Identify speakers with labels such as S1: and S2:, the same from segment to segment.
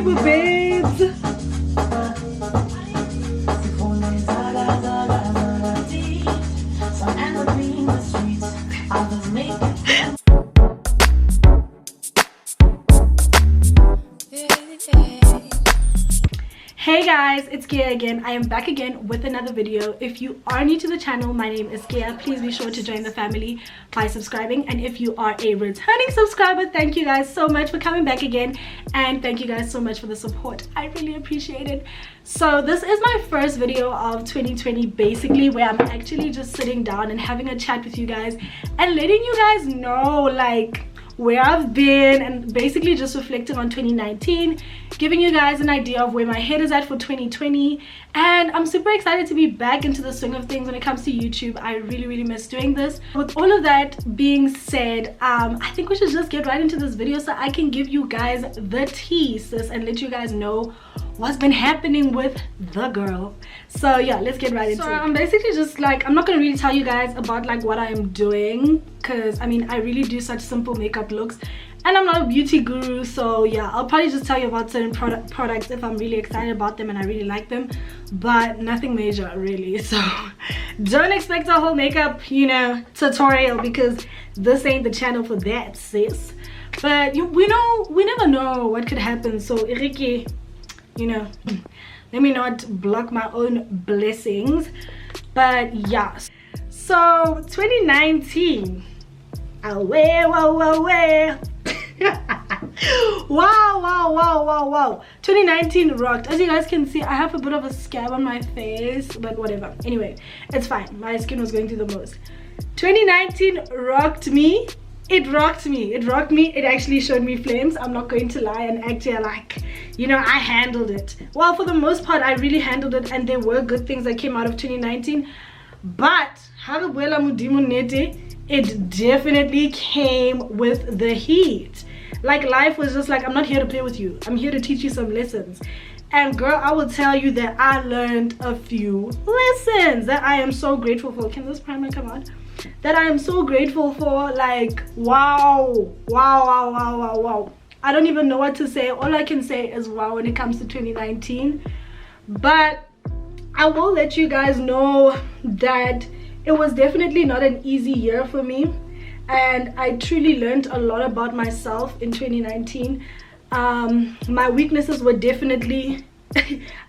S1: neighbor babes. Hey guys, it's Kea again. I am back again with another video. If you are new to the channel, my name is Kea. Please be sure to join the family by subscribing, and if you are a returning subscriber, thank you guys so much for coming back again, and thank you guys so much for the support. I really appreciate it. So this is my first video of 2020, basically, where I'm actually just sitting down and having a chat with you guys and letting you guys know like where I've been, and basically just reflecting on 2019, giving you guys an idea of where my head is at for 2020. And I'm super excited to be back into the swing of things when it comes to YouTube. I really miss doing this. With all of that being said, I think we should just get right into this video so I can give you guys the tea, sis, and let you guys know what's been happening with the girl. So yeah, let's get right into it. I'm basically just like, I'm not gonna really tell you guys about like what I'm doing, because I mean I really do such simple makeup looks and I'm not a beauty guru. So yeah, I'll probably just tell you about certain products if I'm really excited about them and I really like them, but nothing major really. So don't expect a whole makeup, you know, tutorial, because this ain't the channel for that, sis. But we never know what could happen. So Iriki, you know, let me not block my own blessings. But yeah, so 2019, away wow, 2019 rocked. As you guys can see, I have a bit of a scab on my face, but whatever, anyway, it's fine. My skin was going through the most. 2019 rocked me. It rocked me. It actually showed me flames. I'm not going to lie and act here like, you know, I handled it. Well, for the most part, I really handled it, and there were good things that came out of 2019. But it definitely came with the heat. Like, life was just like, I'm not here to play with you. I'm here to teach you some lessons. And girl, I will tell you that I learned a few lessons that I am so grateful for. Can this primer come out? That I am so grateful for. Like, wow. I don't even know what to say. All I can say is wow when it comes to 2019. But I will let you guys know that it was definitely not an easy year for me, and I truly learned a lot about myself in 2019. My weaknesses were definitely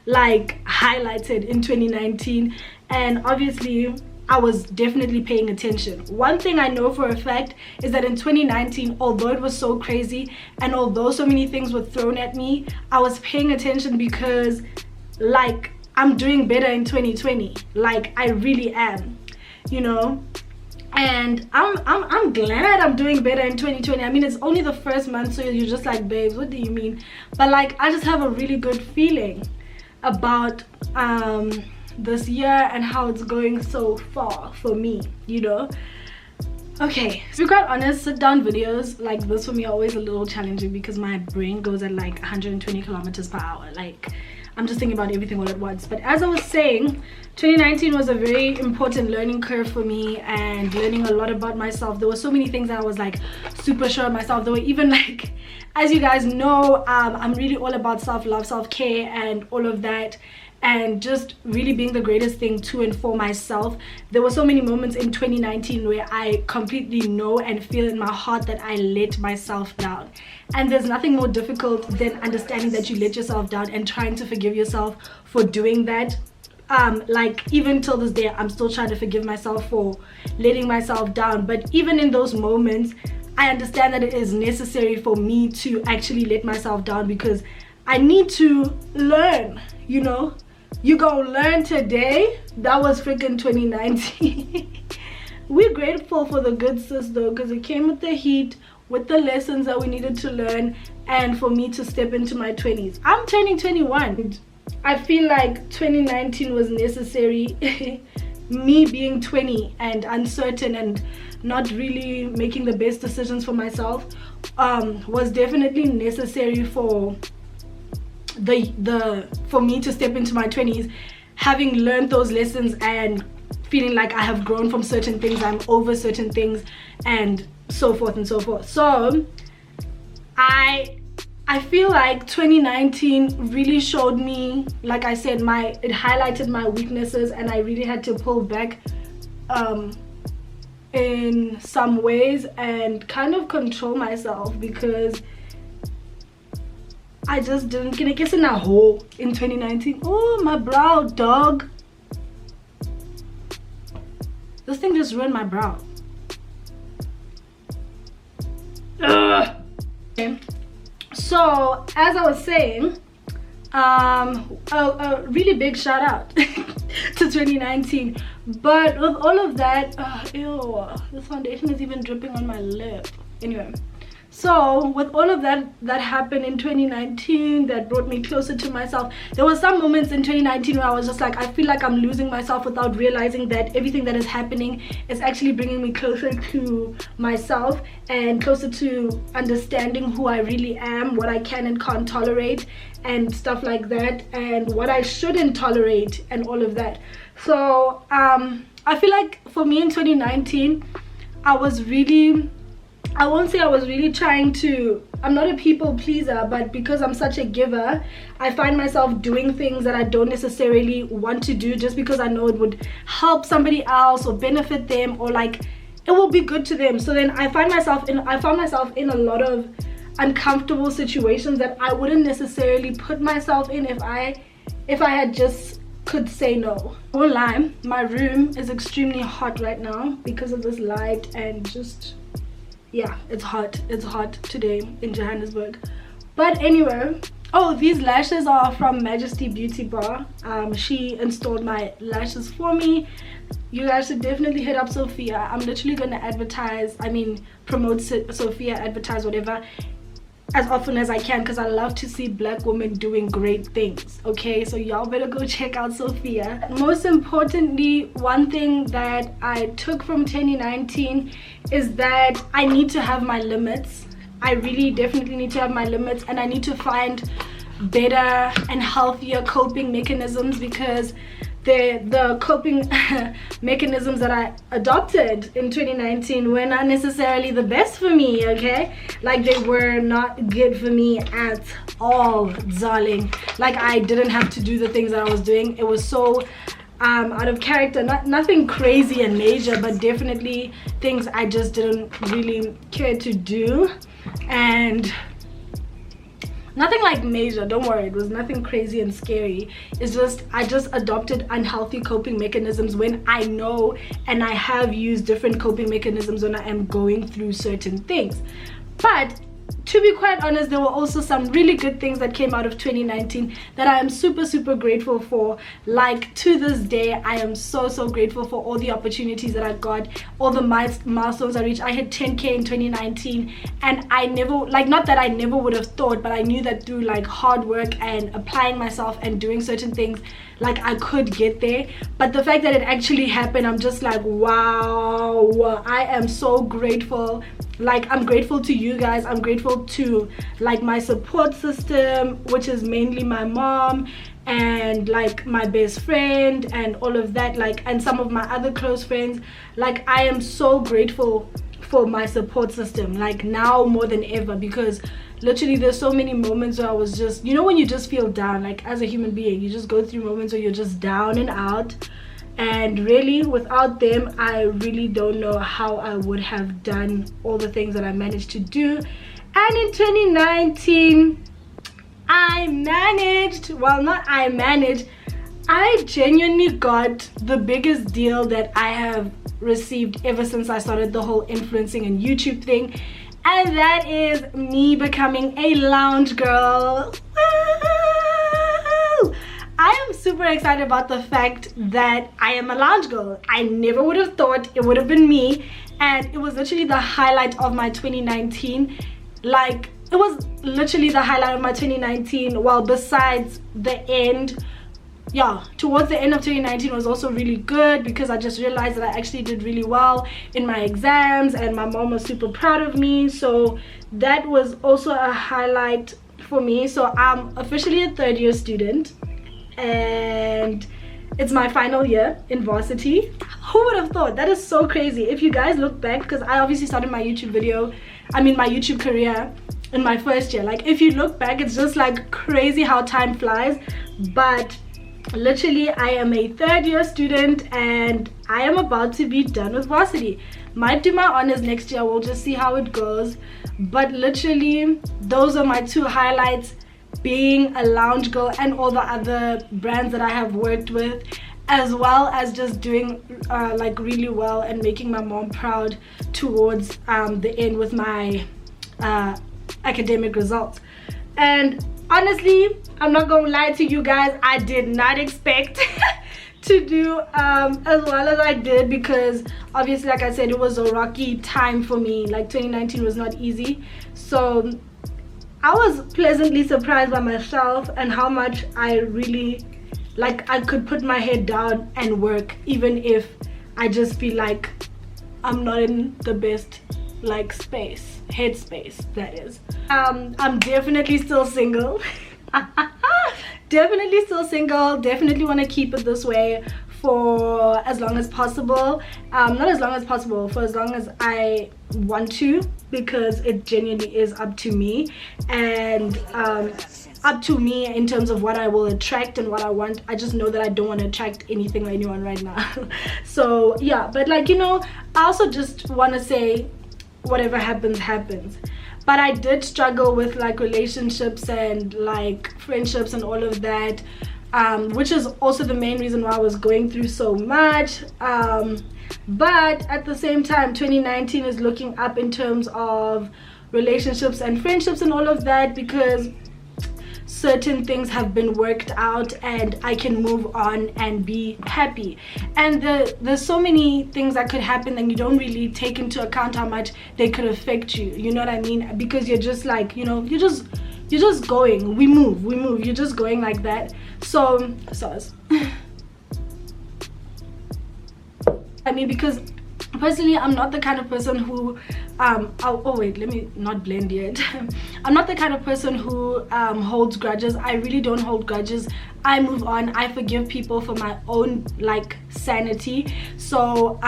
S1: like highlighted in 2019, and obviously I was definitely paying attention. One thing I know for a fact is that in 2019, although it was so crazy and although so many things were thrown at me, I was paying attention because like I'm doing better in 2020. Like I really am, you know. And I'm glad I'm doing better in 2020. I mean, it's only the first month, so you're just like, babes, what do you mean? But like, I just have a really good feeling about this year and how it's going so far for me, you know. Okay, to be quite honest, sit down videos like this for me are always a little challenging because my brain goes at like 120 kilometers per hour. Like, I'm just thinking about everything all at once. But as I was saying, 2019 was a very important learning curve for me, and learning a lot about myself. There were so many things that I was like super sure of myself. There were even like, as you guys know, I'm really all about self-love, self-care and all of that, and just really being the greatest thing to and for myself. There were so many moments in 2019 where I completely know and feel in my heart that I let myself down, and there's nothing more difficult than understanding that you let yourself down and trying to forgive yourself for doing that. Like, even till this day, I'm still trying to forgive myself for letting myself down. But even in those moments, I understand that it is necessary for me to actually let myself down, because I need to learn, you know. You gonna learn today. That was freaking 2019. We're grateful for the good sis though, because it came with the heat, with the lessons that we needed to learn, and for me to step into my 20s. I'm turning 21. I feel like 2019 was necessary. Me being 20 and uncertain and not really making the best decisions for myself was definitely necessary for for me to step into my 20s, having learned those lessons and feeling like I have grown from certain things, I'm over certain things, and so forth and so forth. So I I feel like 2019 really showed me, like I said, it highlighted my weaknesses, and I really had to pull back in some ways and kind of control myself, because I just didn't get in a hole in 2019. Oh, my brow, dog. This thing just ruined my brow. Ugh. Okay. So as I was saying, a really big shout out to 2019. But with all of that, ew, this foundation is even dripping on my lip. Anyway, so with all of that happened in 2019 that brought me closer to myself, there were some moments in 2019 where I was just like, I feel like I'm losing myself without realizing that everything that is happening is actually bringing me closer to myself and closer to understanding who I really am, what I can and can't tolerate and stuff like that, and what I shouldn't tolerate and all of that. So I feel like for me in 2019, I won't say I was really trying to, I'm not a people pleaser, but because I'm such a giver, I find myself doing things that I don't necessarily want to do just because I know it would help somebody else or benefit them, or like it will be good to them. So then I found myself in a lot of uncomfortable situations that I wouldn't necessarily put myself in if I had just could say no. I won't lie, my room is extremely hot right now because of this light, and just, yeah, it's hot today in Johannesburg. But anyway, oh, these lashes are from Majesty Beauty Bar. She installed my lashes for me. You guys should definitely hit up Sophia. I'm literally gonna promote Sophia, advertise, whatever, as often as I can, because I love to see black women doing great things. Okay, so y'all better go check out Sophia. Most importantly, one thing that I took from 2019 is that I need to have my limits. I really definitely need to have my limits, and I need to find better and healthier coping mechanisms, because the coping mechanisms that I adopted in 2019 were not necessarily the best for me, okay? Like, they were not good for me at all, darling. Like, I didn't have to do the things that I was doing. It was so out of character. Nothing crazy and major, but definitely things I just didn't really care to do. And nothing like major, don't worry, it was nothing crazy and scary. It's just I just adopted unhealthy coping mechanisms when I know, and I have used different coping mechanisms when I am going through certain things. But to be quite honest, there were also some really good things that came out of 2019 that I am super grateful for. Like, to this day, I am so grateful for all the opportunities that I got, all the milestones I reached. I hit 10K in 2019, and I never, like, not that I never would have thought, but I knew that through like hard work and applying myself and doing certain things, like, I could get there. But the fact that it actually happened, I'm just like, wow, I am so grateful. Like, I'm grateful to you guys. I'm grateful to like my support system, which is mainly my mom and like my best friend and all of that, like, and some of my other close friends. Like, I am so grateful for my support system, like, now more than ever, because literally there's so many moments where I was just, you know, when you just feel down, like, as a human being, you just go through moments where you're just down and out. And really, without them, I really don't know how I would have done all the things that I managed to do. And in 2019, I genuinely got the biggest deal that I have received ever since I started the whole influencing and YouTube thing. And that is me becoming a lounge girl. Woo! I am super excited about the fact that I am a lounge girl. I never would have thought it would have been me, and it was literally the highlight of my 2019. Like, it was literally the highlight of my 2019. Well, besides the end, yeah, towards the end of 2019 was also really good, because I just realized that I actually did really well in my exams, and my mom was super proud of me. So that was also a highlight for me. So I'm officially a third-year student, and it's my final year in varsity. Who would have thought? That is so crazy. If you guys look back, because I obviously started my YouTube career in my first year. Like, if you look back, it's just like crazy how time flies. But literally, I am a third year student and I am about to be done with varsity. Might do my honors next year, we'll just see how it goes. But literally, those are my two highlights, being a lounge girl and all the other brands that I have worked with, as well as just doing like really well and making my mom proud towards the end with my academic results. And honestly, I'm not gonna lie to you guys, I did not expect to do as well as I did, because obviously, like I said, it was a rocky time for me. Like 2019 was not easy. So I was pleasantly surprised by myself and how much I really, like, I could put my head down and work, even if I just feel like I'm not in the best like headspace, that is. I'm definitely still single. Definitely still single, definitely want to keep it this way for as long as possible. Not as long as possible, for as long as I want to, because it genuinely is up to me, and up to me in terms of what I will attract and what I want. I just know that I don't want to attract anything or anyone right now. So yeah, but like, you know, I also just want to say whatever happens happens. But I did struggle with like relationships and like friendships and all of that, which is also the main reason why I was going through so much. But at the same time, 2019 is looking up in terms of relationships and friendships and all of that, because certain things have been worked out and I can move on and be happy. And there's so many things that could happen and you don't really take into account how much they could affect you, you know what I mean? Because you're just like, you know, you're just going, we move, you're just going like that. So I mean, because personally, I'm not the kind of person who oh wait, let me not blend yet. I'm not the kind of person who holds grudges. I really don't hold grudges. I move on. I forgive people for my own like sanity. So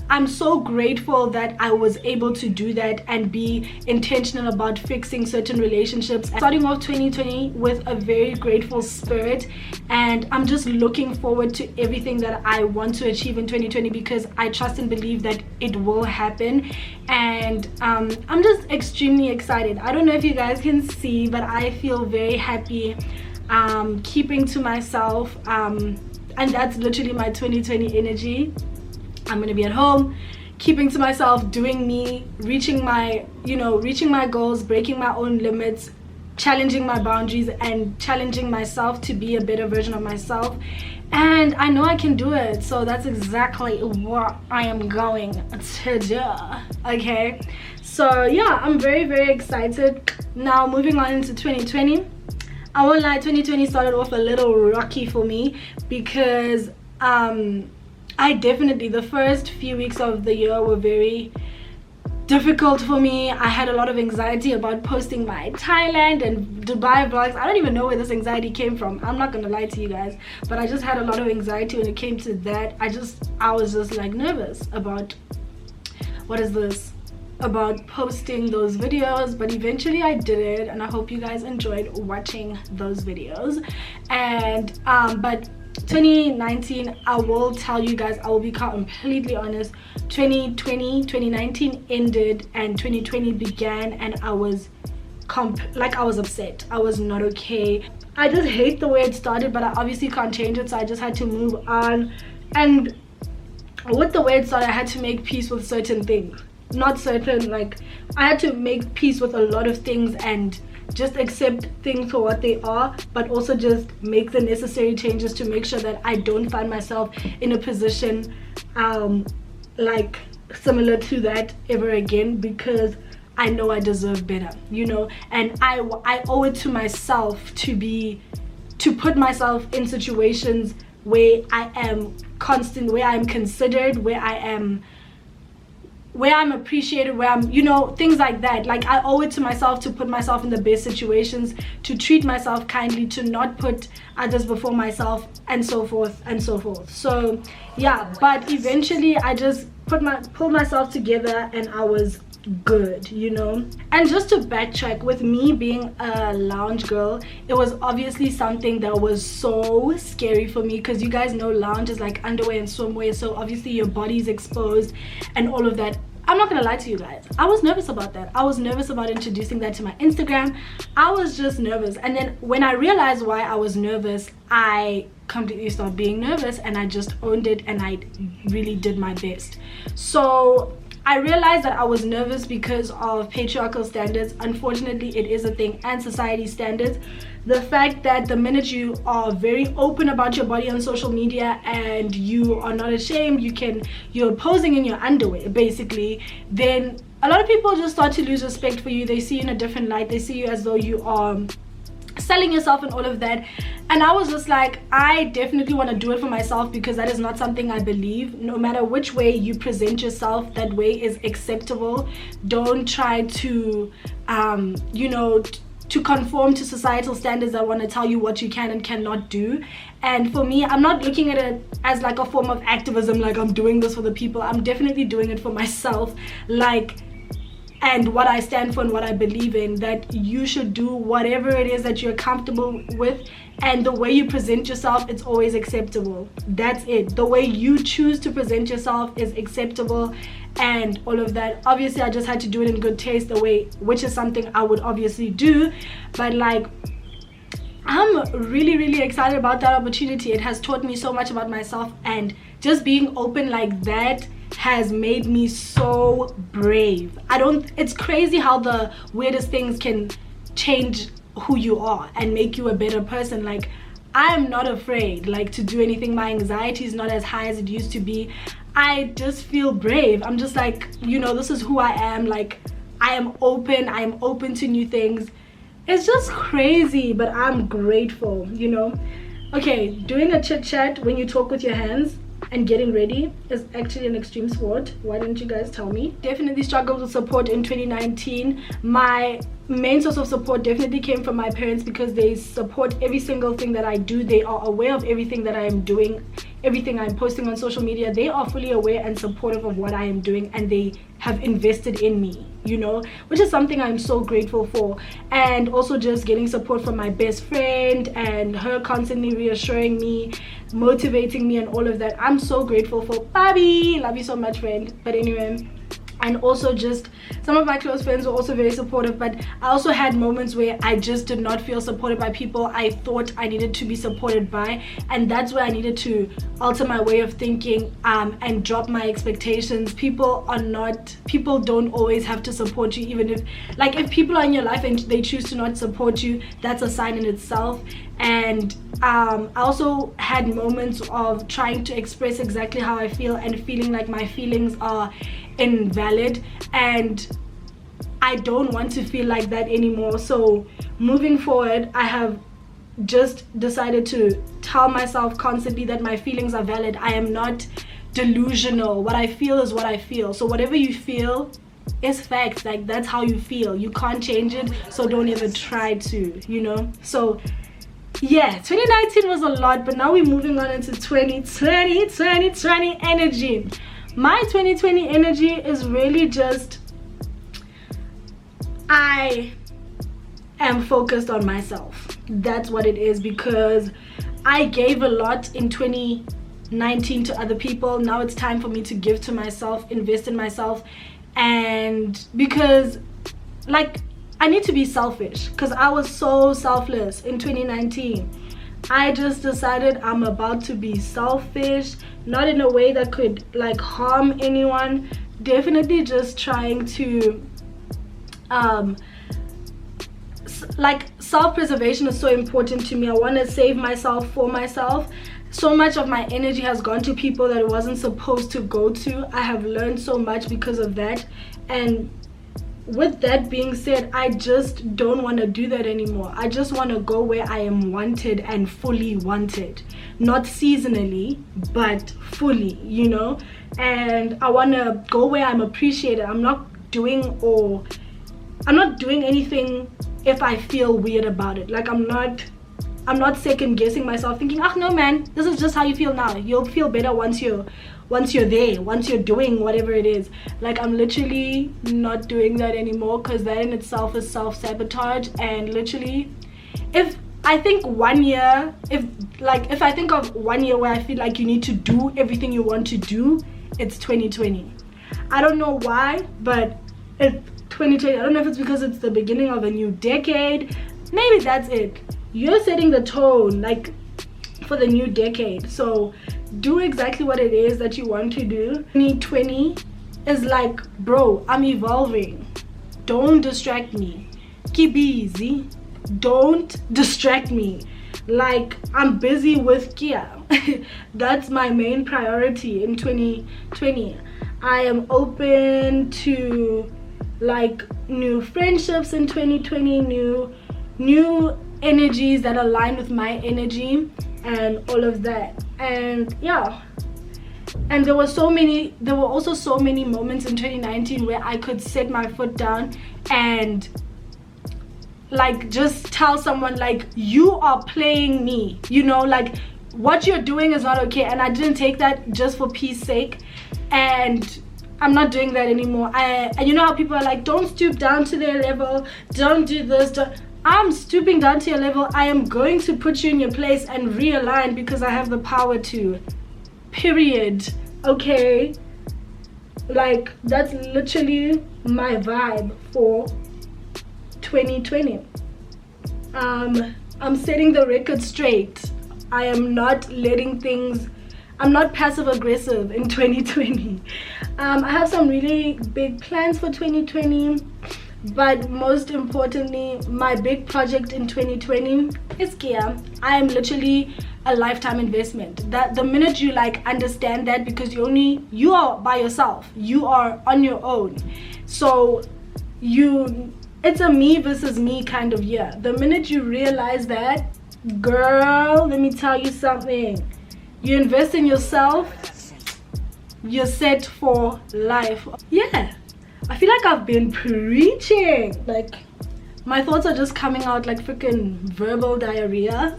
S1: I'm so grateful that I was able to do that and be intentional about fixing certain relationships. Starting off 2020 with a very grateful spirit, and I'm just looking forward to everything that I want to achieve in 2020, because I trust and believe that it will happen. And I'm just extremely excited. I don't know if you guys can see, but I feel very happy keeping to myself, and that's literally my 2020 energy. I'm gonna be at home, keeping to myself, doing me, reaching my goals, breaking my own limits, challenging my boundaries, and challenging myself to be a better version of myself. And I know I can do it, so that's exactly what I am going to do. Okay, so yeah, I'm very, very excited. Now moving on into 2020, I won't lie, 2020 started off a little rocky for me, because I definitely, the first few weeks of the year were very difficult for me. I had a lot of anxiety about posting my Thailand and Dubai vlogs. I don't even know where this anxiety came from. I'm not gonna lie to you guys, but I just had a lot of anxiety when it came to that. I was just like nervous about about posting those videos, but eventually I did it, and I hope you guys enjoyed watching those videos. And but 2019, I will tell you guys, I will be completely honest, 2019 ended and 2020 began, and I was upset. I was not okay. I just hate the way it started, but I obviously can't change it, so I just had to move on. And with the way it started, I had to make peace with certain things. Not certain, like, I had to make peace with a lot of things and just accept things for what they are, but also just make the necessary changes to make sure that I don't find myself in a position like similar to that ever again, because I know I deserve better, you know. And I owe it to myself to put myself in situations where I am constant, where I'm considered, where I'm appreciated, where I'm, you know, things like that. Like, I owe it to myself to put myself in the best situations, to treat myself kindly, to not put others before myself, and so forth and so forth. So yeah, but eventually I just pulled myself together, and I was good, you know. And just to backtrack, with me being a lounge girl, it was obviously something that was so scary for me, because you guys know lounge is like underwear and swimwear, so obviously your body is exposed and all of that. I'm not gonna lie to you guys, I was nervous about that. I was nervous about introducing that to my Instagram. I was just nervous, and then when I realized why I was nervous, I completely stopped being nervous and I just owned it, and I really did my best. So I realized that I was nervous because of patriarchal standards. Unfortunately, it is a thing, and society standards. The fact that the minute you are very open about your body on social media and you are not ashamed, you're posing in your underwear basically, then a lot of people just start to lose respect for you. They see you in a different light. They see you as though you are selling yourself and all of that. And I was just like, I definitely want to do it for myself, because that is not something I believe. No matter which way you present yourself, that way is acceptable. Don't try to you know, to conform to societal standards that want to tell you what you can and cannot do. And for me, I'm not looking at it as like a form of activism, like I'm doing this for the people. I'm definitely doing it for myself, like, and what I stand for and what I believe in, that you should do whatever it is that you're comfortable with, and the way you present yourself, it's always acceptable. That's it. The way you choose to present yourself is acceptable, and all of that. Obviously, I just had to do it in good taste, the way, which is something I would obviously do, but like, I'm really excited about that opportunity. It has taught me so much about myself, and just being open like that has made me so brave. It's crazy how the weirdest things can change who you are and make you a better person. Like, I'm not afraid like to do anything. My anxiety is not as high as it used to be. I just feel brave. I'm just like, you know, this is who I am. Like, I am open to new things. It's just crazy, but I'm grateful, you know. Okay, doing a chit chat when you talk with your hands and getting ready is actually an extreme sport. Why didn't you guys tell me? Definitely struggled with support in 2019. My main source of support definitely came from my parents, because they support every single thing that I do. They are aware of everything that I am doing, everything I'm posting on social media. They are fully aware and supportive of what I am doing, and they have invested in me, you know, which is something I'm so grateful for. And also just getting support from my best friend, and her constantly reassuring me, motivating me, and all of that. I'm so grateful for Bobby. Love you so much, friend. But anyway, and also just some of my close friends were also very supportive, but I also had moments where I just did not feel supported by people I thought I needed to be supported by, and that's where I needed to alter my way of thinking and drop my expectations. People don't always have to support you. Even if people are in your life and they choose to not support you, that's a sign in itself. And I also had moments of trying to express exactly how I feel and feeling like my feelings are invalid, and I don't want to feel like that anymore. So moving forward, I have just decided to tell myself constantly that my feelings are valid. I am not delusional. What I feel is what I feel. So whatever you feel is facts. Like, that's how you feel. You can't change it, so don't ever try to, you know. So yeah, 2019 was a lot, but now we're moving on into 2020 energy. My 2020 energy is really just, I am focused on myself. That's what it is, because I gave a lot in 2019 to other people. Now it's time for me to give to myself, invest in myself. And because, like, I need to be selfish, because I was so selfless in 2019. I just decided I'm about to be selfish, not in a way that could like harm anyone. Definitely just trying to like, self-preservation is so important to me. I want to save myself for myself. So much of my energy has gone to people that it wasn't supposed to go to. I have learned so much because of that, and with that being said, I just don't want to do that anymore. I just want to go where I am wanted and fully wanted, not seasonally but fully, you know. And I want to go where I'm appreciated. I'm not doing anything if I feel weird about it. Like, I'm not I'm not second guessing myself thinking, oh no man, this is just how you feel now. You'll feel better once you're there, once you're doing whatever it is. Like, I'm literally not doing that anymore, because that in itself is self-sabotage. And literally, if I think 1 year, if I think of 1 year where I feel like you need to do everything you want to do, it's 2020. I don't know why, but it's 2020. I don't know if it's because it's the beginning of a new decade. Maybe that's it. You're setting the tone, like, for the new decade. So do exactly what it is that you want to do. 2020 is like, bro, I'm evolving. Don't distract me. Keep easy. Don't distract me. Like, I'm busy with Kea. That's my main priority in 2020. I am open to like new friendships in 2020, new energies that align with my energy and all of that. And yeah, and there were also so many moments in 2019 where I could set my foot down and like just tell someone, like, you are playing me, you know, like what you're doing is not okay. And I didn't take that just for peace sake, and I'm not doing that anymore. And you know how people are like, don't stoop down to their level, don't do this, I'm stooping down to your level. I am going to put you in your place and realign, because I have the power to, period. Okay, like that's literally my vibe for 2020. I'm setting the record straight. I am not letting things, I'm not passive aggressive in 2020. I have some really big plans for 2020, but most importantly, my big project in 2020 is Kea. I am literally a lifetime investment. That the minute you like understand that, because you are by yourself, you are on your own, so it's a me versus me kind of year. The minute you realize that, girl, let me tell you something, you invest in yourself, you're set for life. Yeah, I feel like I've been preaching. Like, my thoughts are just coming out like freaking verbal diarrhea.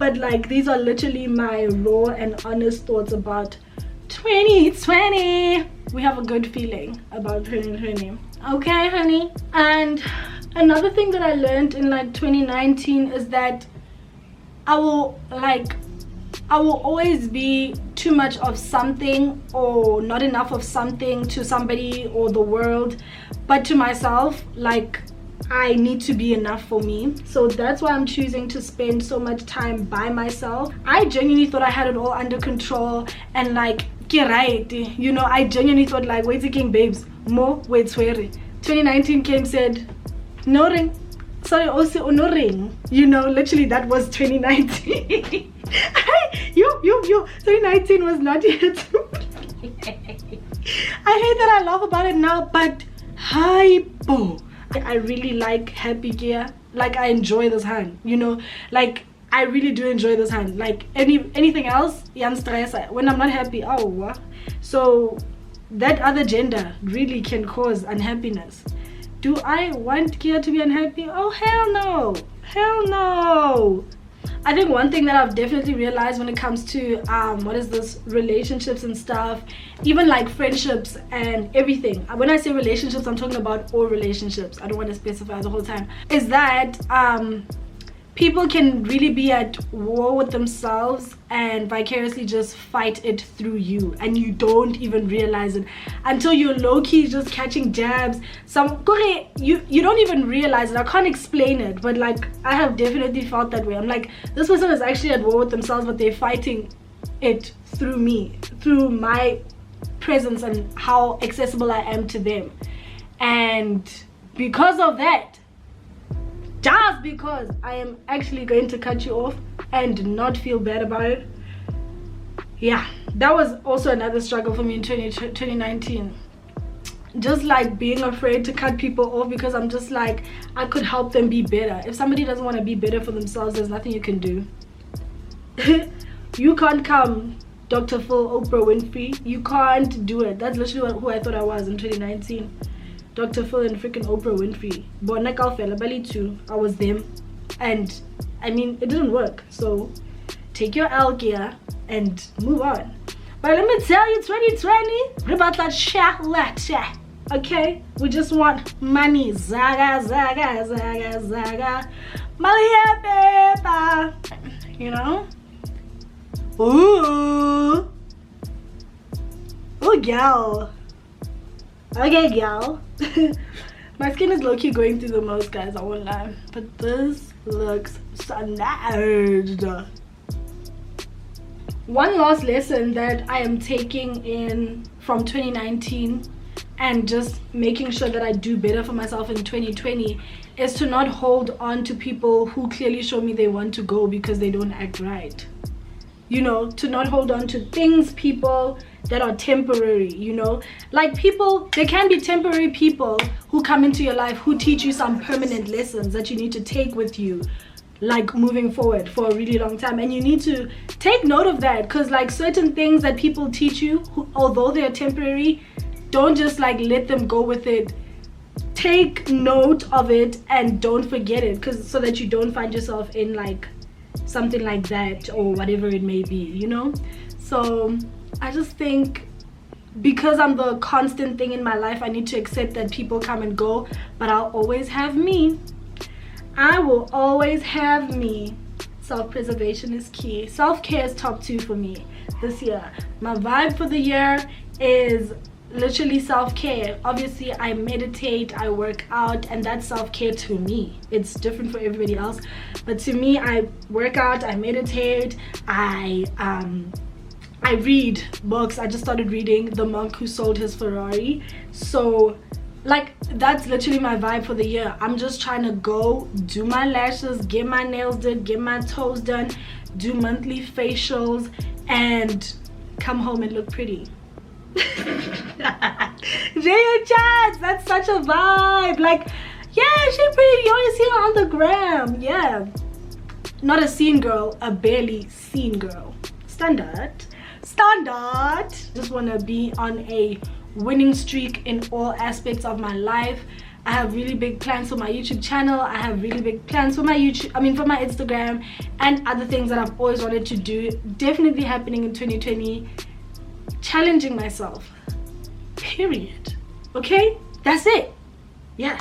S1: But like, these are literally my raw and honest thoughts about 2020. We have a good feeling about 2020. Okay, honey. And another thing that I learned in like 2019 is that I will always be too much of something or not enough of something to somebody or the world, but to myself, like, I need to be enough for me. So that's why I'm choosing to spend so much time by myself. I genuinely thought I had it all under control and like, right, you know, I genuinely thought like, wait a king babes, mo wait sweary. 2019 came, said no ring, sorry, also no ring, you know, literally that was 2019. you 2019 was not yet. I hate that I laugh about it now, but hypo, I really like happy gear. Like, I enjoy this hand, you know, like I really do enjoy this hand. Like anything else, yan stress when I'm not happy. Oh, so that other gender really can cause unhappiness. Do I want Kea to be unhappy? Oh, hell no, hell no. I think one thing that I've definitely realized when it comes to relationships and stuff, even like friendships and everything, when I say relationships, I'm talking about all relationships, I don't want to specify the whole time, is that people can really be at war with themselves and vicariously just fight it through you, and you don't even realize it until you're low-key just catching jabs. You don't even realize it. I can't explain it, but like, I have definitely felt that way. I'm like, this person is actually at war with themselves, but they're fighting it through me, through my presence and how accessible I am to them. And because of that, just because I am actually going to cut you off and not feel bad about it. Yeah, that was also another struggle for me in 2019. Just like being afraid to cut people off, because I'm just like, I could help them be better. If somebody doesn't want to be better for themselves, there's nothing you can do. You can't come Dr. Phil, Oprah Winfrey. You can't do it. That's literally who I thought I was in 2019. Dr. Phil and freaking Oprah Winfrey. Bona Kalfela Bali too. I was them. And I mean, it didn't work. So take your L, Kea, and move on. But let me tell you, 2020, what about that shit? Okay, we just want money. Zaga, zaga, zaga, zaga. Money, paper. You know? Ooh, gal. Okay, gal. My skin is low-key going through the most, guys, I won't lie. But this looks so nice. One last lesson that I am taking in from 2019 and just making sure that I do better for myself in 2020 is to not hold on to people who clearly show me they want to go because they don't act right. You know, to not hold on to things, people that are temporary, you know. Like people, there can be temporary people who come into your life who teach you some permanent lessons that you need to take with you, like moving forward for a really long time. And you need to take note of that, because like certain things that people teach you, who, although they are temporary, don't just like let them go with it. Take note of it and don't forget it, because so that you don't find yourself in like something like that or whatever it may be, you know. So I just think because I'm the constant thing in my life, I need to accept that people come and go, but I'll always have me. I will always have me. Self-preservation is key. Self-care is top 2 for me this year. My vibe for the year is literally self-care. Obviously I meditate, I work out, and that's self-care to me. It's different for everybody else, but to me, I work out, I meditate, I read books. I just started reading The Monk Who Sold His Ferrari. So like that's literally my vibe for the year. I'm just trying to go do my lashes, get my nails done, get my toes done, do monthly facials, and come home and look pretty. Chit-Chat, that's such a vibe. Like, yeah, she pretty. You always see her on the gram. Yeah, not a seen girl, a barely seen girl. Standard. Just want to be on a winning streak in all aspects of my life. I have really big plans for my YouTube channel. I have really big plans for my for my Instagram and other things that I've always wanted to do. Definitely happening in 2020. Challenging myself, period. Okay, that's it. Yeah,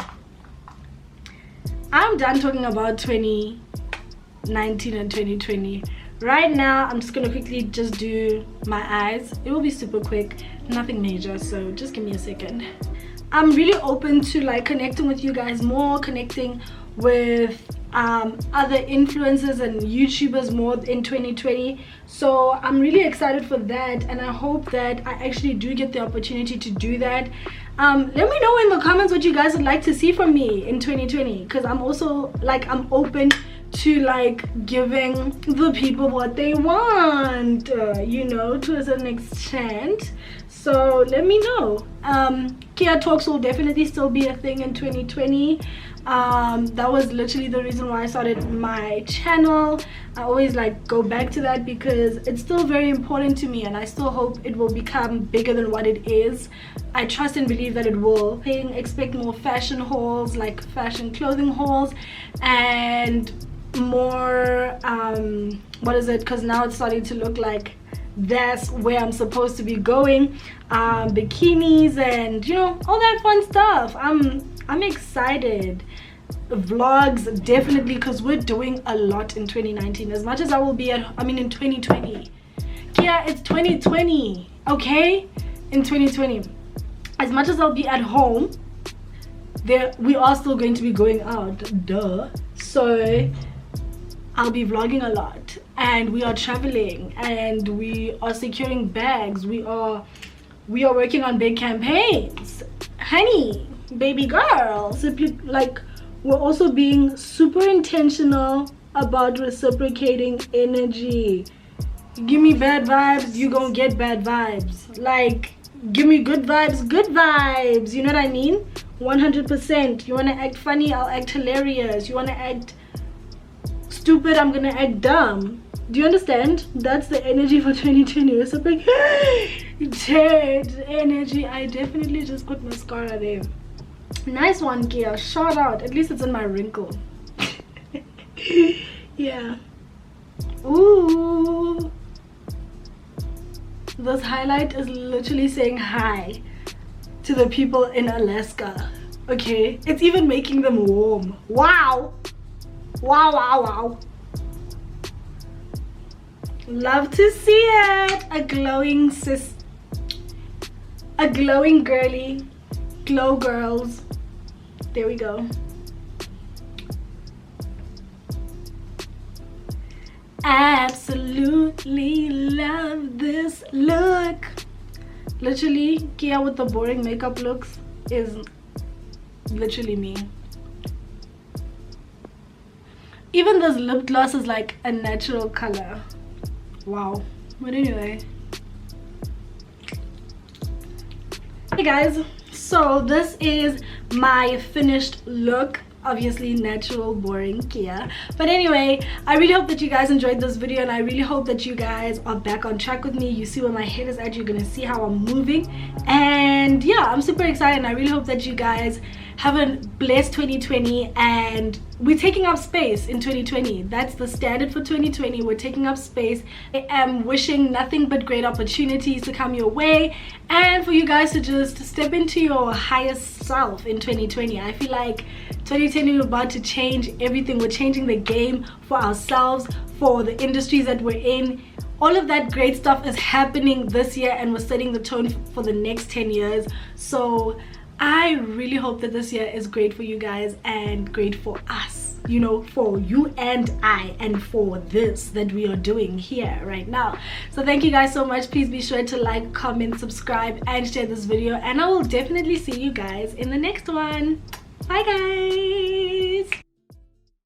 S1: I'm done talking about 2019 and 2020. Right now I'm just gonna quickly just do my eyes. It will be super quick, nothing major, so just give me a second. I'm really open to like connecting with you guys more, connecting with other influencers and YouTubers more in 2020. So I'm really excited for that, and I hope that I actually do get the opportunity to do that. Let me know in the comments what you guys would like to see from me in 2020, because I'm also like, I'm open to like giving the people what they want, you know, to a certain extent. So let me know. Kea Talks will definitely still be a thing in 2020. That was literally the reason why I started my channel. I always like go back to that because it's still very important to me, and I still hope it will become bigger than what it is. I trust and believe that it will. Expect more fashion hauls, like fashion clothing hauls, and more what is it, because now it's starting to look like that's where I'm supposed to be going, bikinis and you know, all that fun stuff. I'm excited. Vlogs definitely, because we're doing a lot in 2019. As much as I will be in 2020. Kea, it's 2020, okay? In 2020, as much as I'll be at home, we are still going to be going out, duh. So I'll be vlogging a lot, and we are traveling, and we are securing bags. We are working on big campaigns, honey, baby girl. So like, we're also being super intentional about reciprocating energy. Give me bad vibes, you gonna get bad vibes. Like, give me good vibes, you know what I mean? 100%. You wanna act funny, I'll act hilarious. You wanna act stupid, I'm gonna act dumb. Do you understand? That's the energy for 2020. Reciprocating energy. I definitely just put mascara there. Nice one, Kea. Shout out. At least it's in my wrinkle. Yeah. Ooh. This highlight is literally saying hi to the people in Alaska. Okay, it's even making them warm. Wow. Wow, wow, wow. Love to see it. A glowing sis, a glowing girly, glow girls. There we go. Absolutely love this look. Literally, Kea with the boring makeup looks is literally me. Even this lip gloss is like a natural color. Wow. But anyway, hey guys, so this is my finished look. Obviously natural, boring Kea. But anyway, I really hope that you guys enjoyed this video, and I really hope that you guys are back on track with me. You see where my head is at, you're gonna see how I'm moving, and yeah, I'm super excited, and I really hope that you guys have a blessed 2020, and we're taking up space in 2020. That's the standard for 2020. We're taking up space. I am wishing nothing but great opportunities to come your way, and for you guys to just step into your highest self in 2020. I feel like 2020 is about to change everything. We're changing the game for ourselves, for the industries that we're in. All of that great stuff is happening this year, and we're setting the tone for the next 10 years. So I really hope that this year is great for you guys and great for us, you know, for you and I, and for this that we are doing here right now. So thank you guys so much. Please be sure to like, comment, subscribe, and share this video, and I will definitely see you guys in the next one. Bye guys.